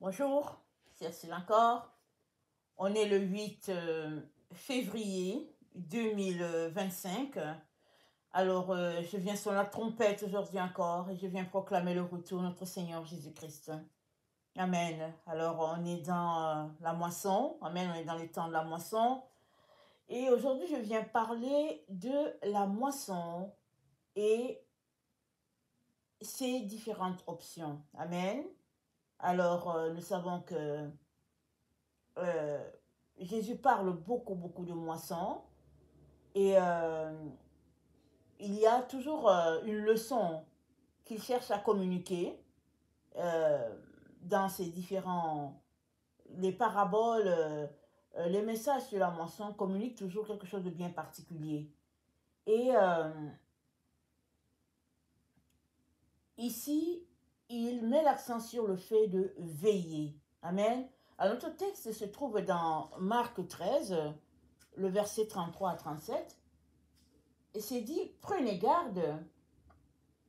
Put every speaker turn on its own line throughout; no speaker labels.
Bonjour, c'est Ursule encore. On est le 8 février 2025. Alors, je viens sur la trompette aujourd'hui encore et je viens proclamer le retour de notre Seigneur Jésus-Christ. Amen. Alors, on est dans la moisson. Amen, on est dans les temps de la moisson. Et aujourd'hui, je viens parler de la moisson et ses différentes options. Amen. Alors, nous savons que euh, Jésus parle beaucoup de moisson et il y a toujours une leçon qu'il cherche à communiquer euh, dans ces différents... Les paraboles, les messages sur la moisson communiquent toujours quelque chose de bien particulier. Et ici, il met l'accent sur le fait de veiller. Amen. Alors, notre texte se trouve dans Marc 13, le verset 33 à 37. Et c'est dit, prenez garde,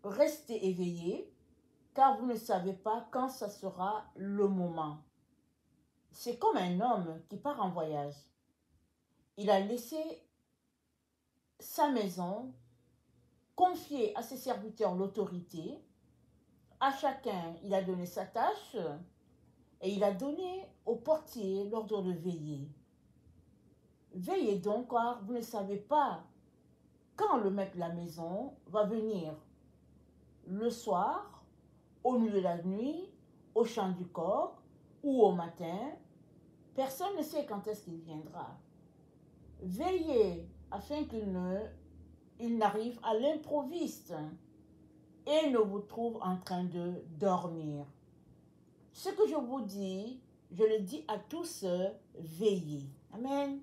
restez éveillés, car vous ne savez pas quand ça sera le moment. C'est comme un homme qui part en voyage. Il a laissé sa maison, confié à ses serviteurs l'autorité, à chacun il a donné sa tâche, et il a donné au portier l'ordre de veiller. Veillez donc, car vous ne savez pas quand le maître de la maison va venir le soir, au milieu de la nuit, au chant du coq ou au matin. Personne ne sait quand est-ce qu'il viendra. Veillez afin qu'il n'arrive à l'improviste et ne vous trouve en train de dormir. Ce que je vous dis, je le dis à tous, veillez. Amen.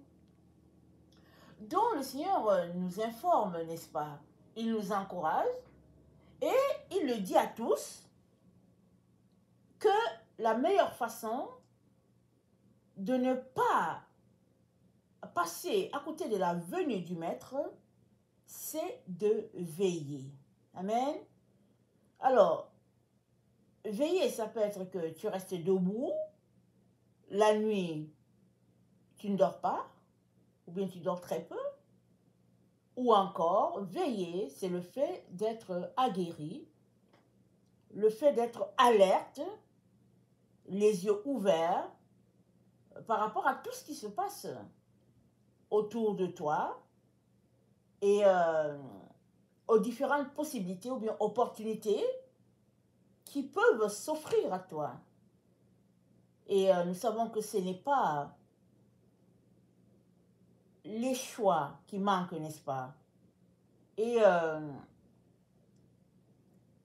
Donc le Seigneur nous informe, n'est-ce pas? Il nous encourage et il le dit à tous que la meilleure façon de ne pas passer à côté de la venue du Maître, c'est de veiller. Amen. Alors, veiller, ça peut être que tu restes debout, la nuit, tu ne dors pas, ou bien tu dors très peu, ou encore, veiller, c'est le fait d'être aguerri, le fait d'être alerte, les yeux ouverts, par rapport à tout ce qui se passe autour de toi et aux différentes possibilités ou bien opportunités qui peuvent s'offrir à toi. Et nous savons que ce n'est pas les choix qui manquent, n'est-ce pas? Et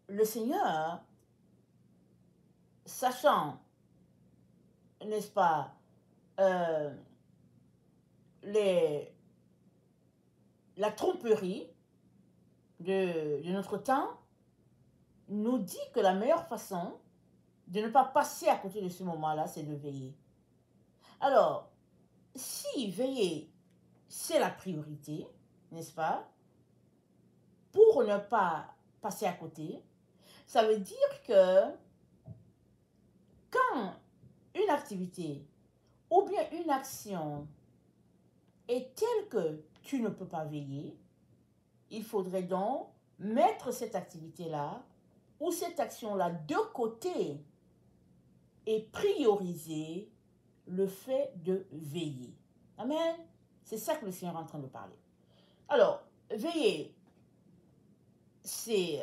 le Seigneur, sachant, n'est-ce pas, euh, la tromperie de notre temps, nous dit que la meilleure façon de ne pas passer à côté de ce moment-là, c'est de veiller. Alors, si veiller, c'est la priorité, n'est-ce pas, pour ne pas passer à côté, ça veut dire que quand une activité ou bien une action est telle que tu ne peux pas veiller, il faudrait donc mettre cette activité-là ou cette action-là de côté et prioriser le fait de veiller. Amen. C'est ça que le Seigneur est en train de parler. Alors, veiller, c'est...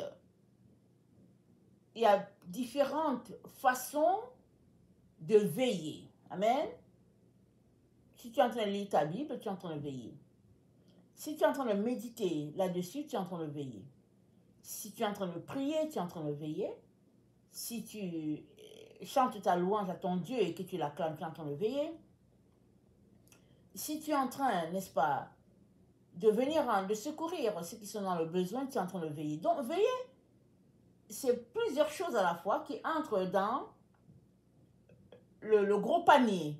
il y a différentes façons de veiller. Amen. Si tu es en train de lire ta Bible, tu es en train de veiller. Si tu es en train de méditer là-dessus, tu es en train de veiller. Si tu es en train de prier, tu es en train de veiller. Si tu chantes ta louange à ton Dieu et que tu l'acclames, tu es en train de veiller. Si tu es en train, n'est-ce pas, de venir, de secourir ceux qui sont dans le besoin, tu es en train de veiller. Donc, veiller, c'est plusieurs choses à la fois qui entrent dans le gros panier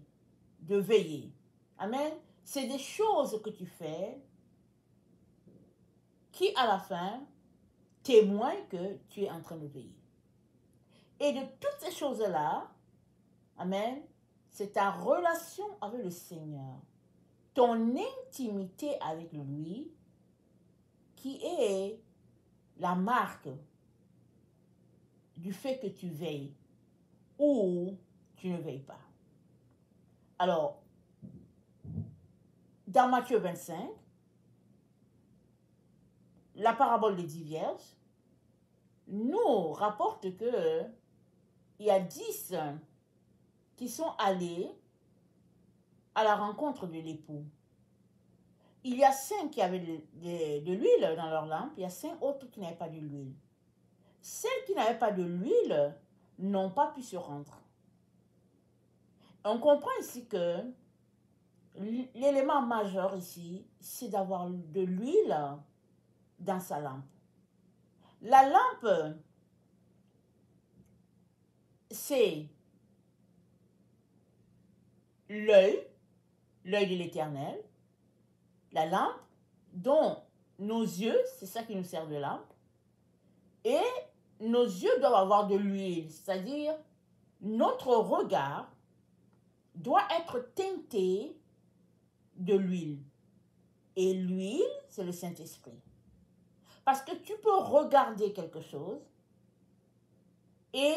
de veiller. Amen. C'est des choses que tu fais qui, à la fin, témoignent que tu es en train de veiller. Et de toutes ces choses-là, Amen. C'est ta relation avec le Seigneur, ton intimité avec lui qui est la marque du fait que tu veilles ou tu ne veilles pas. Alors, dans Matthieu 25, la parabole des 10 vierges nous rapporte que il y a 10 qui sont allés à la rencontre de l'époux. Il y a 5 qui avaient de l'huile dans leur lampe, il y a 5 autres qui n'avaient pas de l'huile. Celles qui n'avaient pas de l'huile n'ont pas pu se rendre. On comprend ici que l'élément majeur ici, c'est d'avoir de l'huile dans sa lampe. La lampe, c'est l'œil de l'Éternel, la lampe dont nos yeux, c'est ça qui nous sert de lampe, et nos yeux doivent avoir de l'huile, c'est-à-dire notre regard doit être teinté de l'huile. Et l'huile, c'est le Saint-Esprit. Parce que tu peux regarder quelque chose et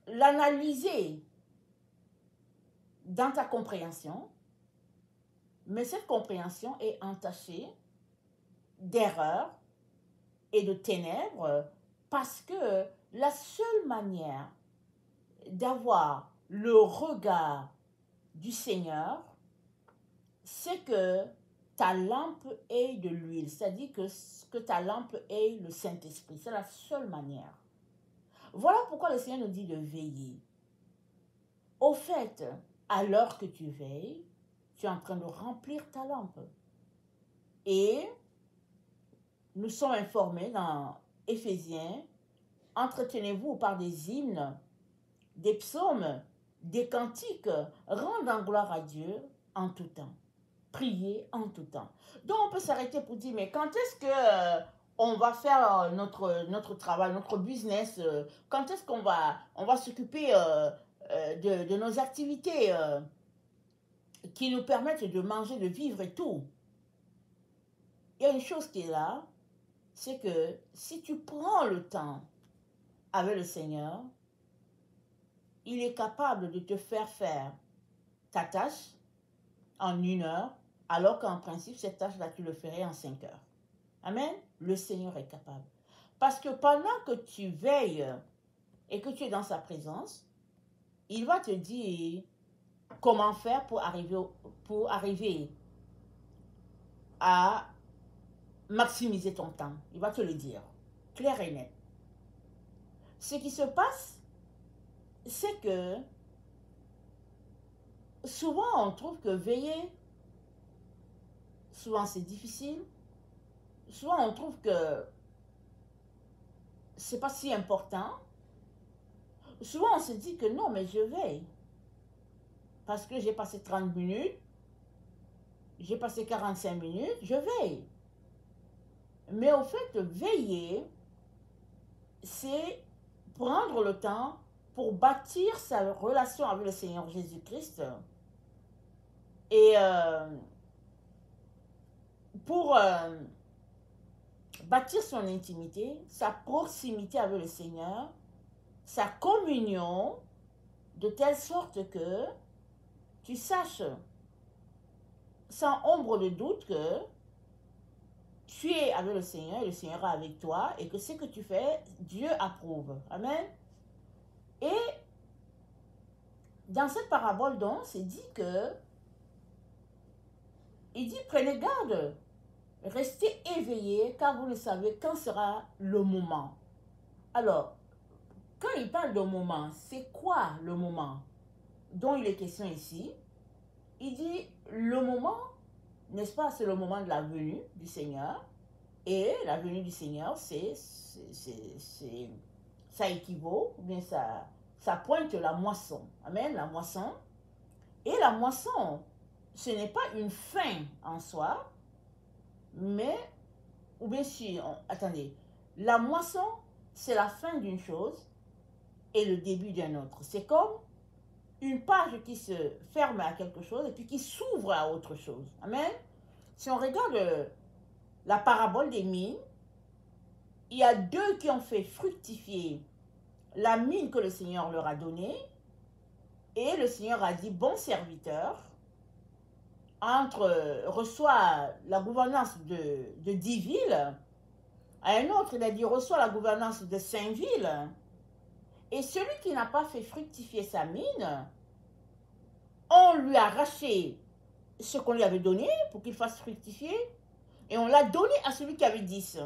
l'analyser dans ta compréhension, mais cette compréhension est entachée d'erreurs et de ténèbres parce que la seule manière d'avoir le regard du Seigneur, c'est que ta lampe ait de l'huile, c'est-à-dire que ta lampe ait le Saint-Esprit. C'est la seule manière. Voilà pourquoi le Seigneur nous dit de veiller. Au fait, à l'heure que tu veilles, tu es en train de remplir ta lampe. Et nous sommes informés dans Éphésiens, entretenez-vous par des hymnes, des psaumes, des cantiques, rendant gloire à Dieu en tout temps. Prier en tout temps. Donc on peut s'arrêter pour dire, mais quand est-ce que on va faire notre travail, notre business, quand est-ce qu'on va s'occuper de nos activités qui nous permettent de manger, de vivre et tout. Il y a une chose qui est là, c'est que si tu prends le temps avec le Seigneur, il est capable de te faire ta tâche en 1 heure, alors qu'en principe, cette tâche-là, tu le ferais en 5 heures. Amen. Le Seigneur est capable. Parce que pendant que tu veilles et que tu es dans sa présence, il va te dire comment faire pour arriver à maximiser ton temps. Il va te le dire, clair et net. Ce qui se passe, c'est que souvent on trouve que veiller, souvent c'est difficile. Souvent on trouve que c'est pas si important. Souvent on se dit que non, mais je veille. Parce que j'ai passé 30 minutes, j'ai passé 45 minutes, je veille. Mais au fait, veiller, c'est prendre le temps pour bâtir sa relation avec le Seigneur Jésus-Christ et pour bâtir son intimité, sa proximité avec le Seigneur, sa communion, de telle sorte que tu saches sans ombre de doute que tu es avec le Seigneur et le Seigneur est avec toi et que ce que tu fais, Dieu approuve. Amen. Et dans cette parabole donc, c'est dit que il dit prenez garde, restez éveillés car vous ne savez quand sera le moment. Alors, quand il parle de moment, c'est quoi le moment dont il est question ici? Il dit le moment, n'est-ce pas, c'est le moment de la venue du Seigneur. Et la venue du Seigneur, ça équivaut, ou bien ça pointe la moisson. Amen, la moisson. Et la moisson, ce n'est pas une fin en soi, mais, ou bien si, attendez, la moisson, c'est la fin d'une chose et le début d'une autre. C'est comme une page qui se ferme à quelque chose et puis qui s'ouvre à autre chose. Amen. Si on regarde la parabole des mines, il y a deux qui ont fait fructifier la mine que le Seigneur leur a donnée. Et le Seigneur a dit, bon serviteur, reçoit la gouvernance de 10 villes. À un autre, il a dit, reçoit la gouvernance de 5 villes. Et celui qui n'a pas fait fructifier sa mine, on lui a arraché ce qu'on lui avait donné pour qu'il fasse fructifier. Et on l'a donné à celui qui avait 10.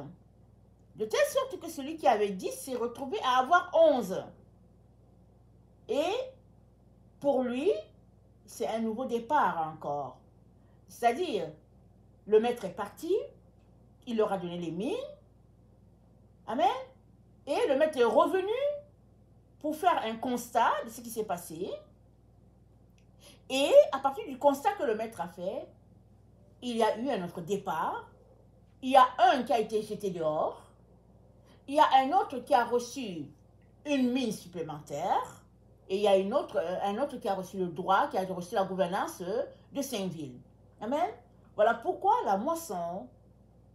De telle sorte que celui qui avait 10 s'est retrouvé à avoir 11. Et pour lui, c'est un nouveau départ encore. C'est-à-dire, le maître est parti, il leur a donné les mines. Amen. Et le maître est revenu pour faire un constat de ce qui s'est passé. Et à partir du constat que le maître a fait, il y a eu un autre départ. Il y a un qui a été jeté dehors. Il y a un autre qui a reçu une mine supplémentaire. Et il y a un autre qui a reçu le droit, qui a reçu la gouvernance de 5 villes. Amen. Voilà pourquoi la moisson,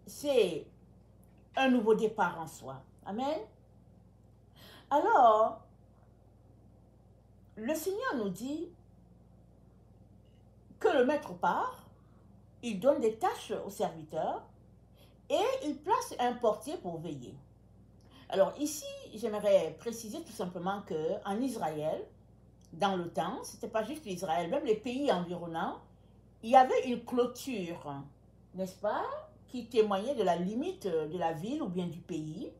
c'est un nouveau départ en soi. Amen. Alors, le Seigneur nous dit que le maître part, il donne des tâches aux serviteurs et il place un portier pour veiller. Alors ici, j'aimerais préciser tout simplement qu'en Israël, dans le temps, ce n'était pas juste l'Israël, même les pays environnants, il y avait une clôture, n'est-ce pas, qui témoignait de la limite de la ville ou bien du pays,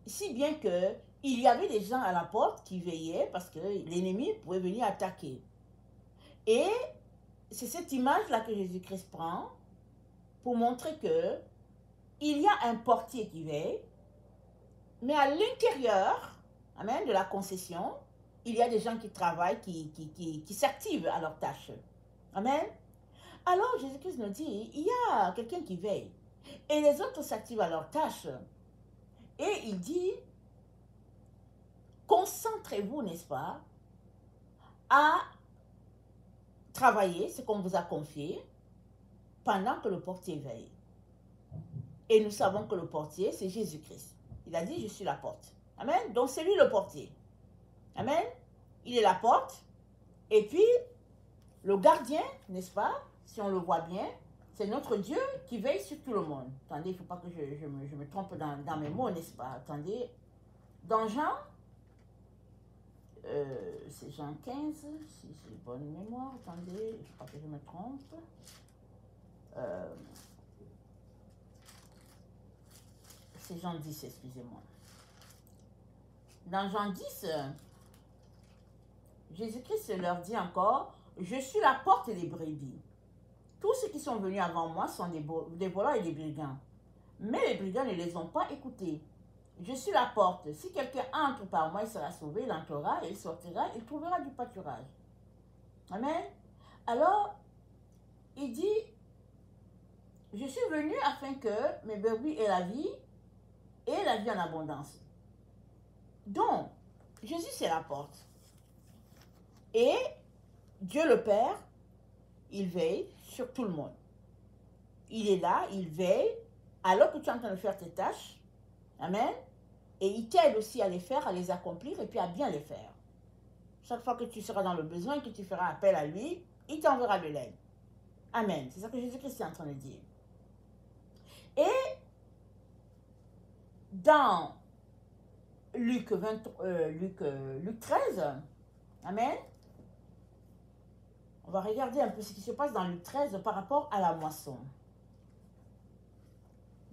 si bien que il y avait des gens à la porte qui veillaient parce que l'ennemi pouvait venir attaquer. Et c'est cette image-là que Jésus-Christ prend pour montrer que il y a un portier qui veille, mais à l'intérieur, amen, de la concession, il y a des gens qui travaillent, qui s'activent à leur tâche. Amen. Alors Jésus-Christ nous dit, il y a quelqu'un qui veille. Et les autres s'activent à leur tâche. Et il dit, concentrez-vous, n'est-ce pas, à travailler ce qu'on vous a confié pendant que le portier veille. Et nous savons que le portier, c'est Jésus-Christ. Il a dit, je suis la porte. Amen. Donc c'est lui le portier. Amen. Il est la porte. Et puis, le gardien, n'est-ce pas, si on le voit bien, c'est notre Dieu qui veille sur tout le monde. Attendez, il ne faut pas que je me trompe dans mes mots, n'est-ce pas? Attendez. Dans Jean, c'est Jean 15, si j'ai bonne mémoire. Attendez, il ne faut pas que je me trompe. C'est Jean 10, excusez-moi. Dans Jean 10, Jésus-Christ leur dit encore, je suis la porte des brebis. Tous ceux qui sont venus avant moi sont des voleurs et des brigands. Mais les brigands ne les ont pas écoutés. Je suis la porte. Si quelqu'un entre par moi, il sera sauvé, il entrera, et il sortira, il trouvera du pâturage. Amen. Alors, il dit, je suis venu afin que mes brebis aient la vie, et la vie en abondance. Donc, Jésus, c'est la porte. Et Dieu le Père, il veille sur tout le monde. Il est là, il veille, alors que tu es en train de faire tes tâches. Amen. Et il t'aide aussi à les faire, à les accomplir et puis à bien les faire. Chaque fois que tu seras dans le besoin et que tu feras appel à lui, il t'enverra de l'aide. Amen. C'est ça que Jésus-Christ est en train de dire. Et dans Luc 13, amen, on va regarder un peu ce qui se passe dans Luc 13 par rapport à la moisson.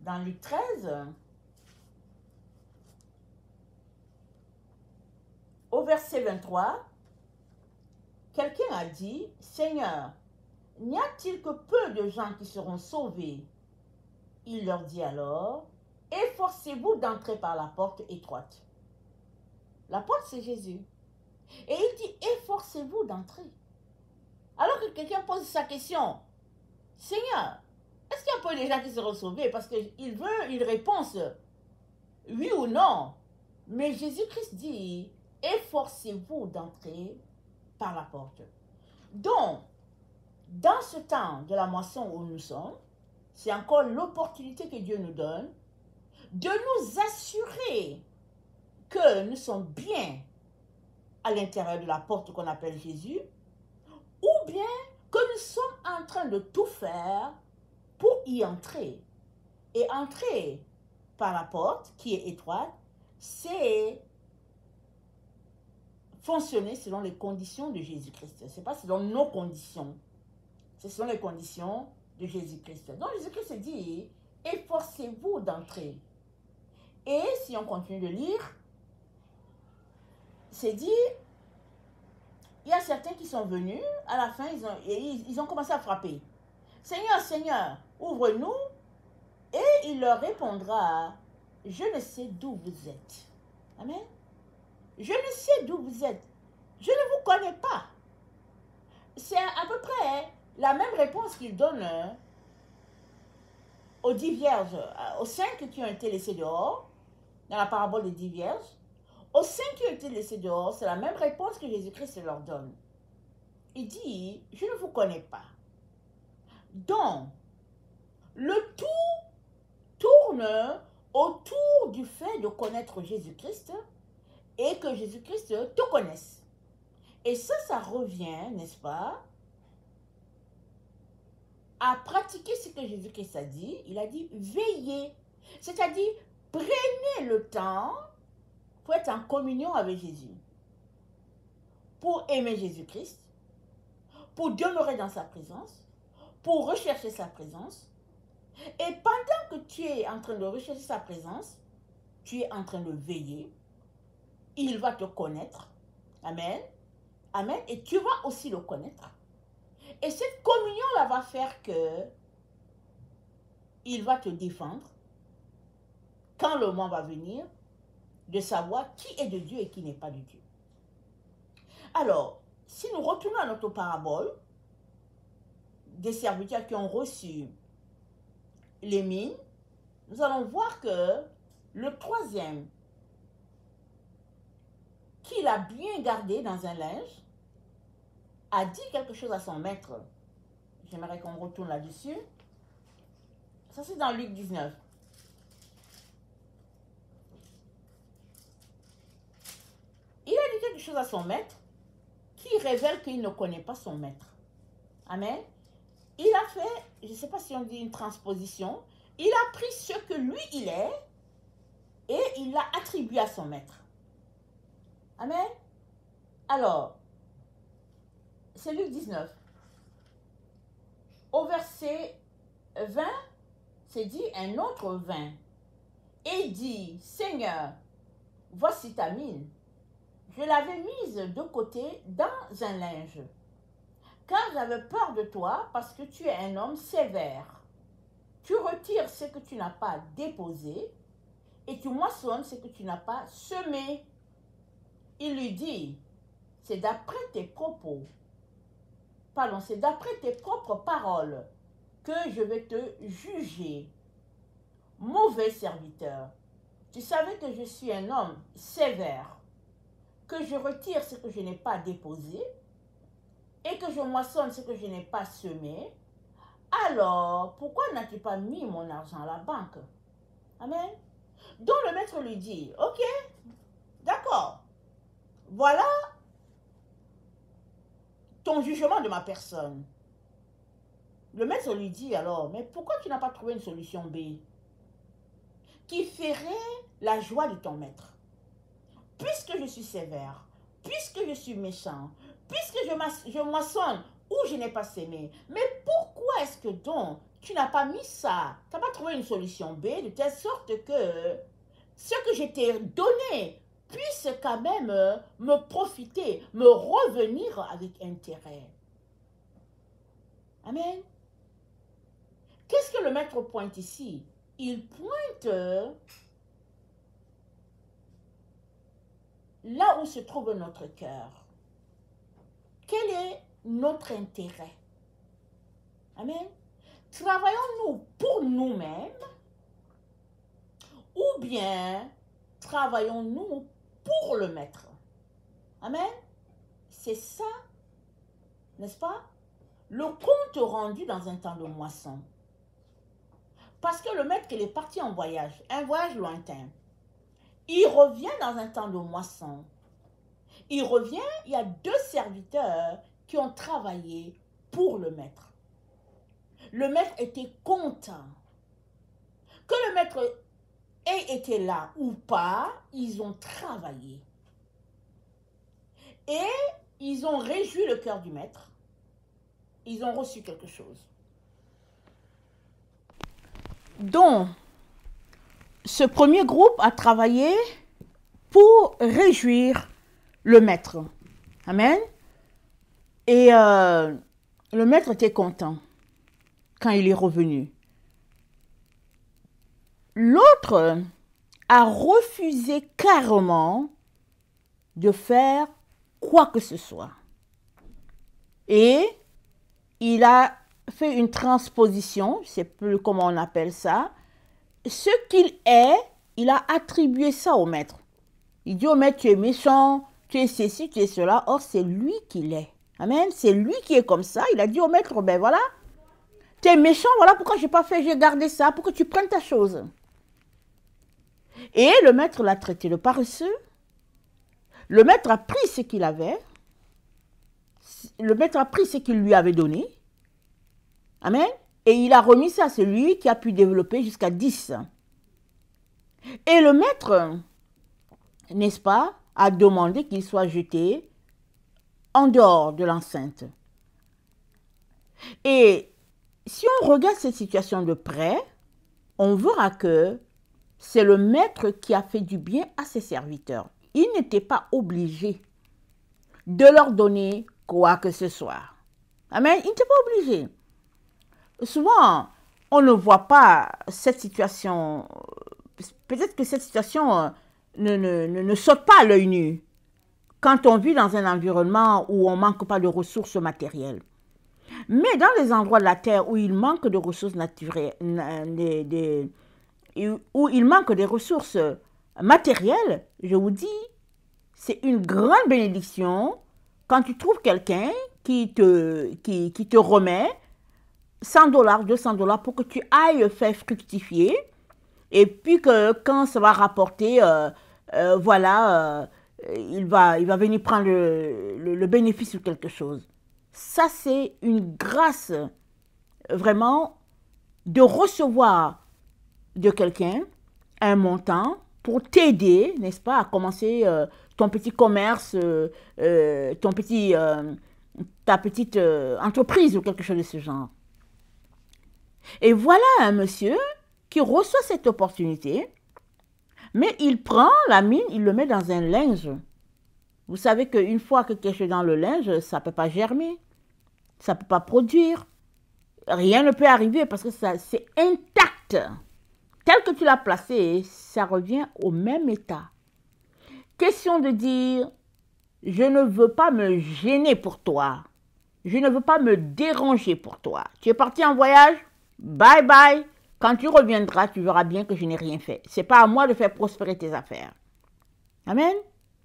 Dans Luc 13, au verset 23, quelqu'un a dit, « Seigneur, n'y a-t-il que peu de gens qui seront sauvés ?» Il leur dit alors, « Efforcez-vous d'entrer par la porte étroite. » La porte, c'est Jésus. Et il dit, « Efforcez-vous d'entrer. » Alors que quelqu'un pose sa question, « Seigneur, est-ce qu'il y a peu de gens qui seront sauvés? » Parce qu'il veut une réponse, oui ou non. Mais Jésus-Christ dit, « Efforcez-vous d'entrer par la porte. Donc, dans ce temps de la moisson où nous sommes, c'est encore l'opportunité que Dieu nous donne de nous assurer que nous sommes bien à l'intérieur de la porte qu'on appelle Jésus, ou bien que nous sommes en train de tout faire pour y entrer. Et entrer par la porte qui est étroite, c'est fonctionner selon les conditions de Jésus-Christ. Ce n'est pas selon nos conditions, c'est selon les conditions de Jésus-Christ. Donc Jésus-Christ dit, efforcez-vous d'entrer. Et si on continue de lire, c'est dit, il y a certains qui sont venus, à la fin, ils ont commencé à frapper. Seigneur, Seigneur, ouvre-nous. Et il leur répondra, je ne sais d'où vous êtes. Amen. Je ne sais d'où vous êtes. Je ne vous connais pas. C'est à peu près la même réponse qu'il donne aux 10 vierges, aux 5 qui ont été laissés dehors, dans la parabole des 10 vierges. Aux 5 qui ont été laissés dehors, c'est la même réponse que Jésus-Christ leur donne. Il dit, je ne vous connais pas. Donc, le tout tourne autour du fait de connaître Jésus-Christ et que Jésus-Christ te connaisse. Et ça revient, n'est-ce pas, à pratiquer ce que Jésus-Christ a dit. Il a dit, veillez. C'est-à-dire, prenez le temps pour être en communion avec Jésus, pour aimer Jésus-Christ, pour demeurer dans sa présence, pour rechercher sa présence. Et pendant que tu es en train de rechercher sa présence, tu es en train de veiller. Il va te connaître. Amen. Amen. Et tu vas aussi le connaître. Et cette communion-là va faire que il va te défendre quand le moment va venir de savoir qui est de Dieu et qui n'est pas de Dieu. Alors, si nous retournons à notre parabole des serviteurs qui ont reçu les mines, nous allons voir que le troisième, qu'il a bien gardé dans un linge, a dit quelque chose à son maître. J'aimerais qu'on retourne là-dessus. Ça, c'est dans Luc 19. Il a dit quelque chose à son maître qui révèle qu'il ne connaît pas son maître. Amen. Il a fait, je ne sais pas si on dit une transposition, il a pris ce que lui il est et il l'a attribué à son maître. Amen. Alors, c'est Luc 19. Au verset 20, c'est dit un autre vint et dit, Seigneur, voici ta mine. Je l'avais mise de côté dans un linge, car j'avais peur de toi parce que tu es un homme sévère. Tu retires ce que tu n'as pas déposé et tu moissonnes ce que tu n'as pas semé. Il lui dit, c'est d'après tes propos, pardon, c'est d'après tes propres paroles que je vais te juger. Mauvais serviteur, tu savais que je suis un homme sévère, que je retire ce que je n'ai pas déposé et que je moissonne ce que je n'ai pas semé. Alors, pourquoi n'as-tu pas mis mon argent à la banque? Amen. Donc le maître lui dit, ok, d'accord, voilà ton jugement de ma personne. Le maître lui dit alors, mais pourquoi tu n'as pas trouvé une solution B qui ferait la joie de ton maître? Puisque je suis sévère, puisque je suis méchant, puisque je moissonne où je n'ai pas sémé, mais pourquoi est-ce que donc tu n'as pas mis ça? Tu n'as pas trouvé une solution B de telle sorte que ce que je t'ai donné puisse quand même me profiter, me revenir avec intérêt. Amen. Qu'est-ce que le maître pointe ici? Il pointe là où se trouve notre cœur. Quel est notre intérêt? Amen. Travaillons-nous pour nous-mêmes ou bien travaillons-nous pour le maître? Amen. c'est ça, n'est-ce pas? Le compte rendu dans un temps de moisson. Parce que le maître, il est parti en voyage, un voyage lointain. Il revient dans un temps de moisson. Il revient, il y a 2 serviteurs qui ont travaillé pour le maître. Le maître était content. Que le maître ait été là ou pas, ils ont travaillé. Et ils ont réjoui le cœur du maître. Ils ont reçu quelque chose. Donc, ce premier groupe a travaillé pour réjouir le maître. Amen. Et le maître était content quand il est revenu. L'autre a refusé carrément de faire quoi que ce soit. Et il a fait une transposition, je ne sais plus comment on appelle ça. Ce qu'il est, il a attribué ça au maître. Il dit au maître, tu es méchant, tu es ceci, tu es cela. Or, c'est lui qui l'est. Amen. C'est lui qui est comme ça. Il a dit au maître, ben voilà, tu es méchant, voilà pourquoi je n'ai pas fait, j'ai gardé ça, pour que tu prennes ta chose. Et le maître l'a traité de paresseux. Le maître a pris ce qu'il avait. Le maître a pris ce qu'il lui avait donné. Amen. Et il a remis ça à celui qui a pu développer jusqu'à 10. Et le maître, n'est-ce pas, a demandé qu'il soit jeté en dehors de l'enceinte. Et si on regarde cette situation de près, on verra que c'est le maître qui a fait du bien à ses serviteurs. Il n'était pas obligé de leur donner quoi que ce soit. Amen. Il n'était pas obligé. Souvent, on ne voit pas cette situation. Peut-être que cette situation ne saute pas à l'œil nu quand on vit dans un environnement où on ne manque pas de ressources matérielles. Mais dans les endroits de la terre où il manque de ressources naturelles, où il manque des ressources matérielles, je vous dis, c'est une grande bénédiction quand tu trouves quelqu'un qui te remet $100, $200 pour que tu ailles faire fructifier, et puis que quand ça va rapporter, voilà, il va venir prendre le bénéfice ou quelque chose. Ça, c'est une grâce, vraiment, de recevoir de quelqu'un un montant pour t'aider, n'est-ce pas, à commencer ton petit commerce, ta petite entreprise ou quelque chose de ce genre. Et voilà un monsieur qui reçoit cette opportunité, mais il prend la mine, il le met dans un linge. Vous savez qu'une fois que quelque chose est dans le linge, ça ne peut pas germer, ça ne peut pas produire. Rien ne peut arriver parce que c'est intact. Tel que tu l'as placé, ça revient au même état. Question de dire, je ne veux pas me gêner pour toi. Je ne veux pas me déranger pour toi. Tu es parti en voyage? Bye bye. Quand tu reviendras, tu verras bien que je n'ai rien fait. Ce n'est pas à moi de faire prospérer tes affaires. Amen.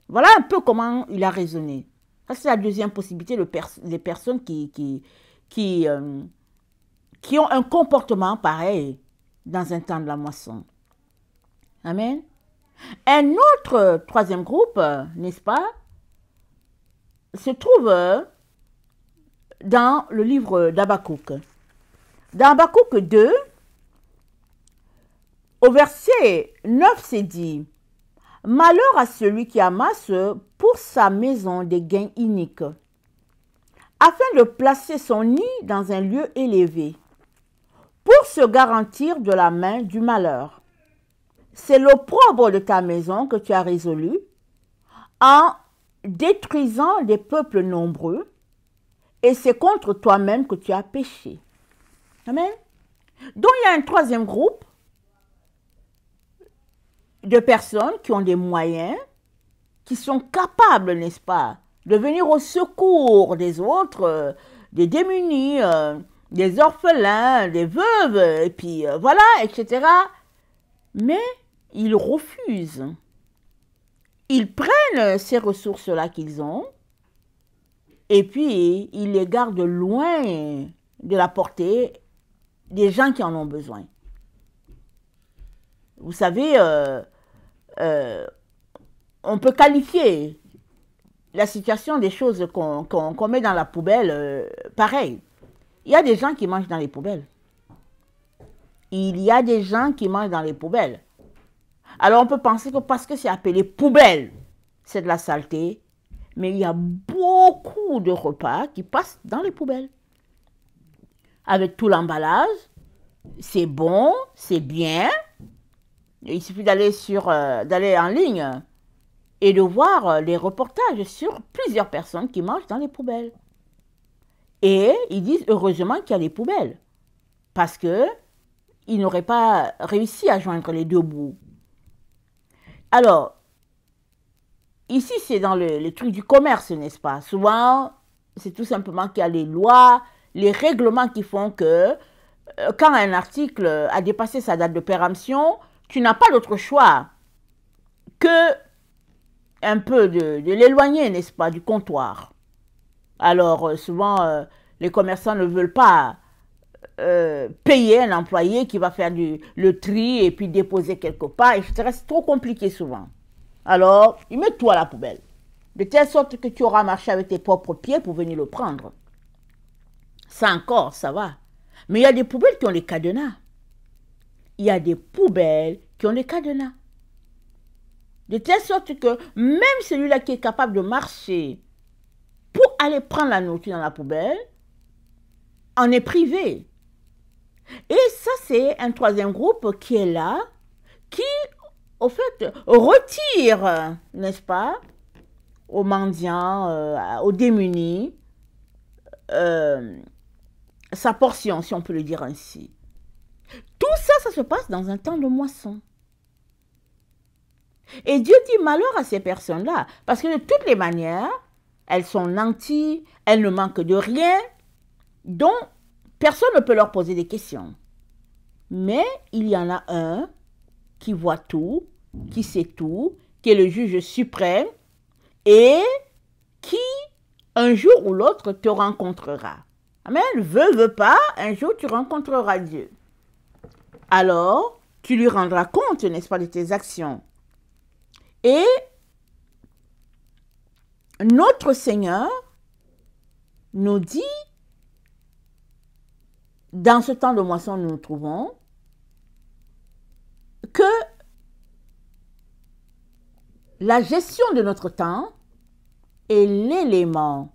Voilà un peu comment il a raisonné. Ça, c'est la deuxième possibilité des personnes qui ont un comportement pareil dans un temps de la moisson. Amen. Un autre troisième groupe, n'est-ce pas, se trouve dans le livre d'Habakkuk. Dans Habakkuk 2, au verset 9, c'est dit « Malheur à celui qui amasse pour sa maison des gains iniques, afin de placer son nid dans un lieu élevé, pour se garantir de la main du malheur. C'est l'opprobre de ta maison que tu as résolu, en détruisant des peuples nombreux, et c'est contre toi-même que tu as péché. » Amen. Donc il y a un troisième groupe de personnes qui ont des moyens, qui sont capables, n'est-ce pas, de venir au secours des autres, des démunis, des orphelins, des veuves, et puis voilà, etc. Mais ils refusent. Ils prennent ces ressources-là qu'ils ont Et puis, il les garde loin de la portée des gens qui en ont besoin. Vous savez, on peut qualifier la situation des choses qu'on met dans la poubelle pareil. Il y a des gens qui mangent dans les poubelles. Il y a des gens qui mangent dans les poubelles. Alors on peut penser que parce que c'est appelé poubelle, c'est de la saleté. Mais il y a beaucoup de repas qui passent dans les poubelles. Avec tout l'emballage, c'est bon, c'est bien. Il suffit d'aller en ligne et de voir les reportages sur plusieurs personnes qui mangent dans les poubelles. Et ils disent heureusement qu'il y a les poubelles. Parce qu'ils n'auraient pas réussi à joindre les deux bouts. Alors, ici, c'est dans les trucs du commerce, n'est-ce pas? Souvent, c'est tout simplement qu'il y a les lois, les règlements qui font que quand un article a dépassé sa date de péremption, tu n'as pas d'autre choix que un peu de l'éloigner, n'est-ce pas, du comptoir. Alors, souvent, les commerçants ne veulent pas payer un employé qui va faire le tri et puis déposer quelque part, etc. C'est trop compliqué souvent. Alors, ils mettent tout à la poubelle. De telle sorte que tu auras marché avec tes propres pieds pour venir le prendre. Ça encore, ça va. Mais il y a des poubelles qui ont les cadenas. Il y a des poubelles qui ont les cadenas. De telle sorte que même celui-là qui est capable de marcher pour aller prendre la nourriture dans la poubelle, en est privé. Et ça, c'est un troisième groupe qui est là, qui, au fait, retire, n'est-ce pas, aux mendiants, aux démunis, sa portion, si on peut le dire ainsi. Tout ça, ça se passe dans un temps de moisson. Et Dieu dit malheur à ces personnes-là, parce que de toutes les manières, elles sont nanties, elles ne manquent de rien, donc personne ne peut leur poser des questions. Mais il y en a un qui voit tout, qui sait tout, qui est le juge suprême et qui, un jour ou l'autre, te rencontrera. Amen. Veux pas, un jour tu rencontreras Dieu. Alors, tu lui rendras compte, n'est-ce pas, de tes actions. Et notre Seigneur nous dit, dans ce temps de moisson où nous nous trouvons, que la gestion de notre temps est l'élément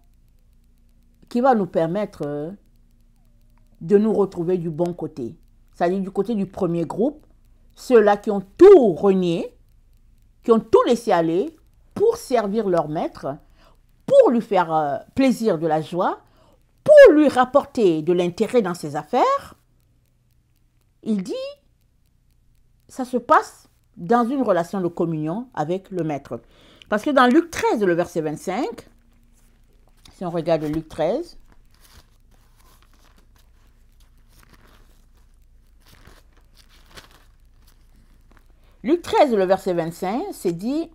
qui va nous permettre de nous retrouver du bon côté. C'est-à-dire du côté du premier groupe, ceux-là qui ont tout renié, qui ont tout laissé aller pour servir leur maître, pour lui faire plaisir, de la joie, pour lui rapporter de l'intérêt dans ses affaires. Il dit, ça se passe dans une relation de communion avec le maître. Parce que dans Luc 13, le verset 25, si on regarde Luc 13, Luc 13, le verset 25, c'est dit,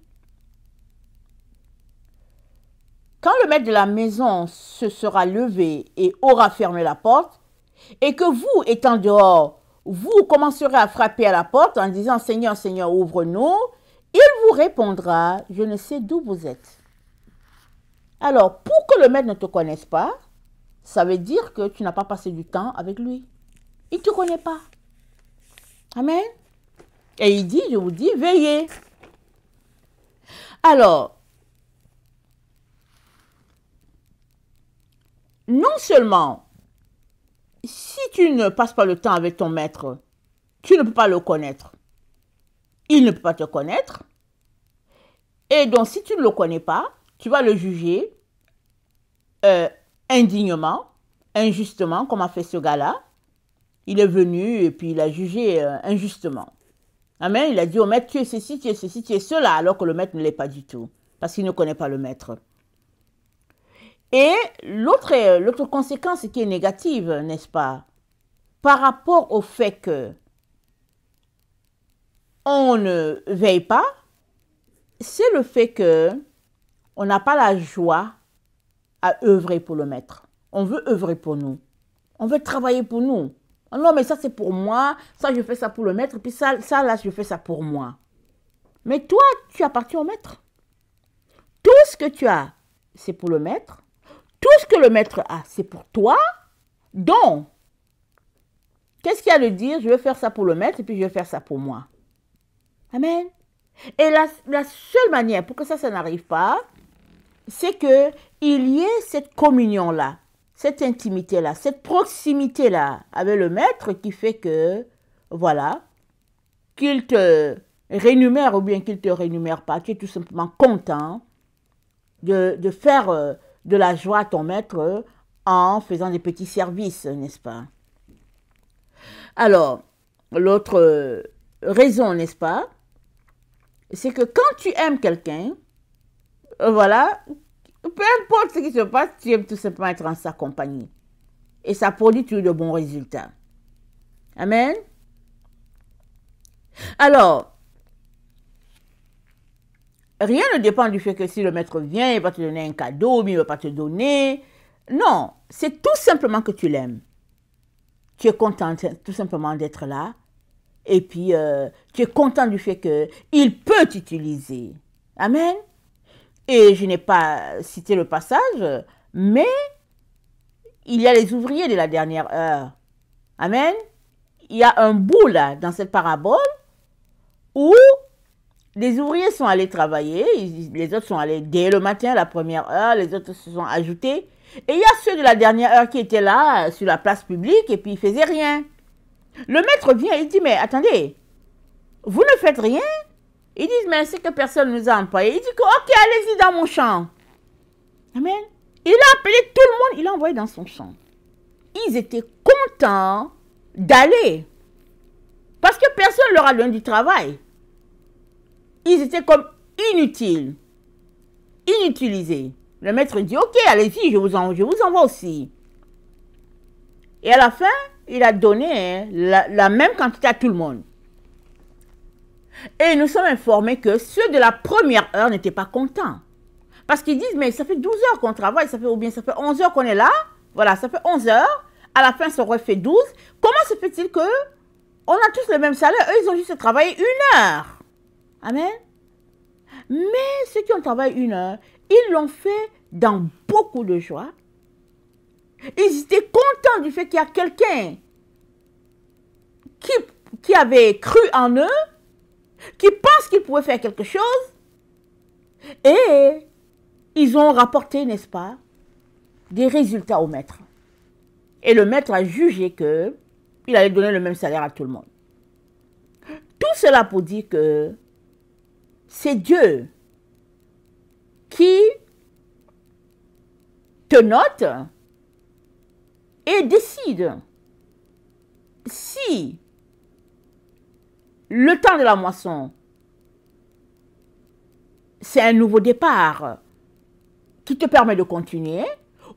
quand le maître de la maison se sera levé et aura fermé la porte, et que vous, étant dehors, vous commencerez à frapper à la porte en disant « Seigneur, Seigneur, ouvre-nous », il vous répondra « Je ne sais d'où vous êtes ». Alors, pour que le maître ne te connaisse pas, ça veut dire que tu n'as pas passé du temps avec lui. Il ne te connaît pas. Amen. Et il dit, je vous dis, veillez. Alors, non seulement, si tu ne passes pas le temps avec ton maître, tu ne peux pas le connaître. Il ne peut pas te connaître. Et donc, si tu ne le connais pas, tu vas le juger indignement, injustement, comme a fait ce gars-là. Il est venu et puis il a jugé injustement. Amen. Il a dit au maître, tu es ceci, tu es ceci, tu es cela, alors que le maître ne l'est pas du tout, parce qu'il ne connaît pas le maître. Et l'autre conséquence qui est négative, n'est-ce pas, par rapport au fait que on ne veille pas, c'est le fait que on n'a pas la joie à œuvrer pour le maître. On veut œuvrer pour nous. On veut travailler pour nous. Oh non, mais ça c'est pour moi, ça je fais ça pour le maître, puis ça là je fais ça pour moi. Mais toi, tu appartiens au maître. Tout ce que tu as, c'est pour le maître. Tout ce que le maître a, c'est pour toi. Donc, qu'est-ce qu'il y a de dire? Je veux faire ça pour le maître et puis je vais faire ça pour moi. Amen. Et la seule manière pour que ça n'arrive pas, c'est qu'il y ait cette communion-là, cette intimité-là, cette proximité-là avec le maître qui fait que, voilà, qu'il te rémunère ou bien qu'il ne te rémunère pas, tu es tout simplement content de faire de la joie à ton maître en faisant des petits services, n'est-ce pas? Alors, l'autre raison, n'est-ce pas, c'est que quand tu aimes quelqu'un, voilà, peu importe ce qui se passe, tu aimes tout simplement être en sa compagnie. Et ça produit toujours de bons résultats. Amen. Alors, rien ne dépend du fait que si le maître vient, il va te donner un cadeau, ou bien il ne va pas te donner. Non, c'est tout simplement que tu l'aimes. Tu es content tout simplement d'être là. Et puis, tu es content du fait qu'il peut t'utiliser. Amen. Et je n'ai pas cité le passage, mais il y a les ouvriers de la dernière heure. Amen. Il y a un bout là, dans cette parabole, où les ouvriers sont allés travailler, les autres sont allés dès le matin, la première heure, les autres se sont ajoutés. Et il y a ceux de la dernière heure qui étaient là, sur la place publique, et puis ils ne faisaient rien. Le maître vient et dit, mais attendez, vous ne faites rien? Ils disent, mais c'est que personne ne nous a employés. Il dit, ok, allez-y dans mon champ. Amen. Il a appelé tout le monde, il l'a envoyé dans son champ. Ils étaient contents d'aller. Parce que personne ne leur a donné du travail. Ils étaient comme inutiles, inutilisés. Le maître dit, ok, allez-y, je vous envoie aussi. Et à la fin, il a donné la même quantité à tout le monde. Et nous sommes informés que ceux de la première heure n'étaient pas contents. Parce qu'ils disent, mais ça fait 12 heures qu'on travaille, ou bien ça fait 11 heures qu'on est là. Voilà, ça fait 11 heures. À la fin, ça aurait fait 12. Comment se fait-il que on a tous le même salaire? Eux, ils ont juste travaillé 1 heure. Amen. Mais ceux qui ont travaillé 1 heure, ils l'ont fait dans beaucoup de joie. Ils étaient contents du fait qu'il y a quelqu'un qui avait cru en eux, qui pense qu'il pouvait faire quelque chose. Et ils ont rapporté, n'est-ce pas, des résultats au maître. Et le maître a jugé qu'il allait donner le même salaire à tout le monde. Tout cela pour dire que c'est Dieu qui te note et décide si le temps de la moisson, c'est un nouveau départ qui te permet de continuer,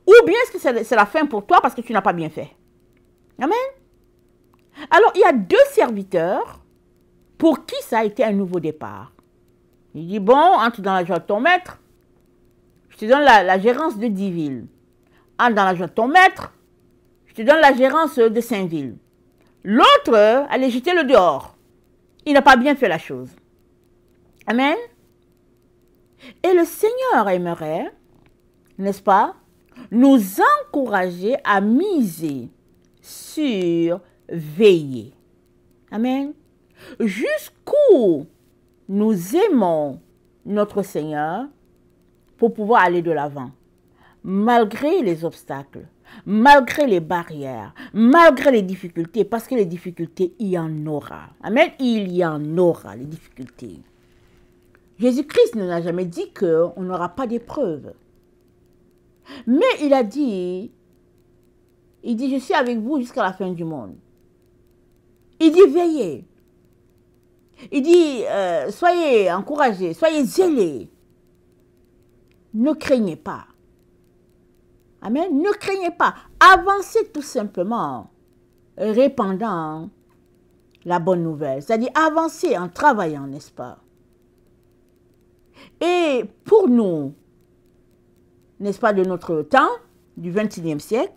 ou bien est-ce que c'est la fin pour toi parce que tu n'as pas bien fait. Amen. Alors, il y a 2 serviteurs pour qui ça a été un nouveau départ. Il dit, bon, entre dans la joie de ton maître, je te donne la gérance de 10 villes. Entre dans la joie de ton maître, je te donne la gérance de 5 villes. L'autre, allez jeter le dehors. Il n'a pas bien fait la chose. Amen. Et le Seigneur aimerait, n'est-ce pas, nous encourager à miser sur veiller. Amen. Jusqu'où nous aimons notre Seigneur pour pouvoir aller de l'avant, malgré les obstacles, malgré les barrières, malgré les difficultés, parce que les difficultés, il y en aura. Amen. Il y en aura, les difficultés. Jésus-Christ ne n'a jamais dit qu'on n'aura pas d'épreuves. Mais il a dit, je suis avec vous jusqu'à la fin du monde. Il dit, veillez. Il dit, soyez encouragés, soyez zélés. Ne craignez pas. Amen. Ne craignez pas. Avancez tout simplement, répandant la bonne nouvelle. C'est-à-dire, avancez en travaillant, n'est-ce pas? Et pour nous, n'est-ce pas, de notre temps, du 21e siècle,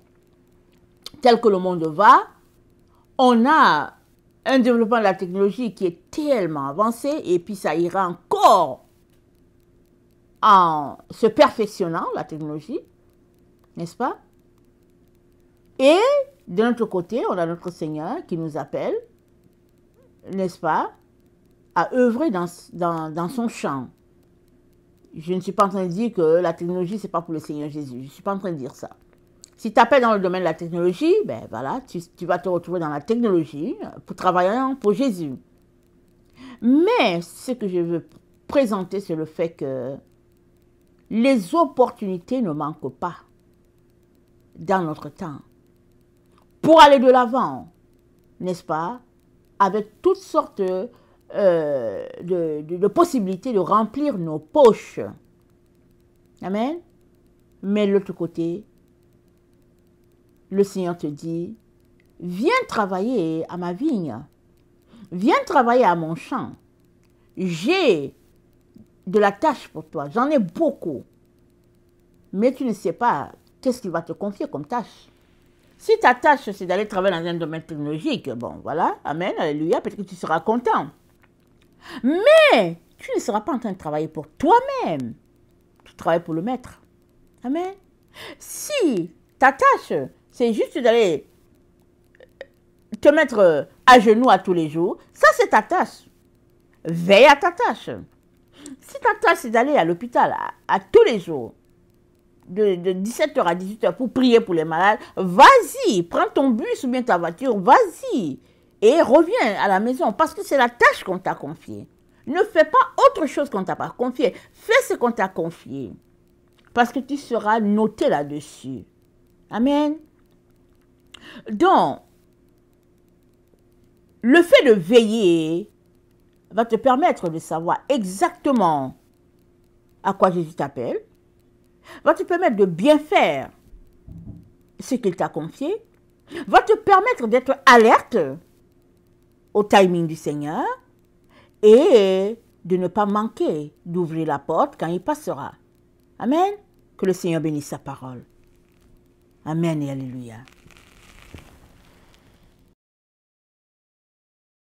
tel que le monde va, on a un développement de la technologie qui est tellement avancé, et puis ça ira encore en se perfectionnant, la technologie, n'est-ce pas? Et de notre côté, on a notre Seigneur qui nous appelle, n'est-ce pas, à œuvrer dans son champ. Je ne suis pas en train de dire que la technologie, ce n'est pas pour le Seigneur Jésus. Je ne suis pas en train de dire ça. Si tu appelles dans le domaine de la technologie, ben voilà, tu vas te retrouver dans la technologie pour travailler pour Jésus. Mais ce que je veux présenter, c'est le fait que les opportunités ne manquent pas dans notre temps pour aller de l'avant, n'est-ce pas, avec toutes sortes de possibilités de remplir nos poches. Amen. Mais de l'autre côté, le Seigneur te dit, viens travailler à ma vigne, viens travailler à mon champ. J'ai de la tâche pour toi, j'en ai beaucoup. Mais tu ne sais pas qu'est-ce qu'il va te confier comme tâche. Si ta tâche, c'est d'aller travailler dans un domaine technologique, bon, voilà, amen, alléluia, peut-être que tu seras content. Mais tu ne seras pas en train de travailler pour toi-même. Tu travailles pour le maître. Amen. Si ta tâche, c'est juste d'aller te mettre à genoux à tous les jours, ça c'est ta tâche. Veille à ta tâche. Si ta tâche, c'est d'aller à l'hôpital à tous les jours, de 17h à 18h pour prier pour les malades, vas-y, prends ton bus ou bien ta voiture, vas-y. Et reviens à la maison parce que c'est la tâche qu'on t'a confiée. Ne fais pas autre chose qu'on t'a pas confié. Fais ce qu'on t'a confié. Parce que tu seras noté là-dessus. Amen. Donc, le fait de veiller va te permettre de savoir exactement à quoi Jésus t'appelle, va te permettre de bien faire ce qu'il t'a confié, va te permettre d'être alerte au timing du Seigneur et de ne pas manquer d'ouvrir la porte quand il passera. Amen. Que le Seigneur bénisse sa parole. Amen et alléluia.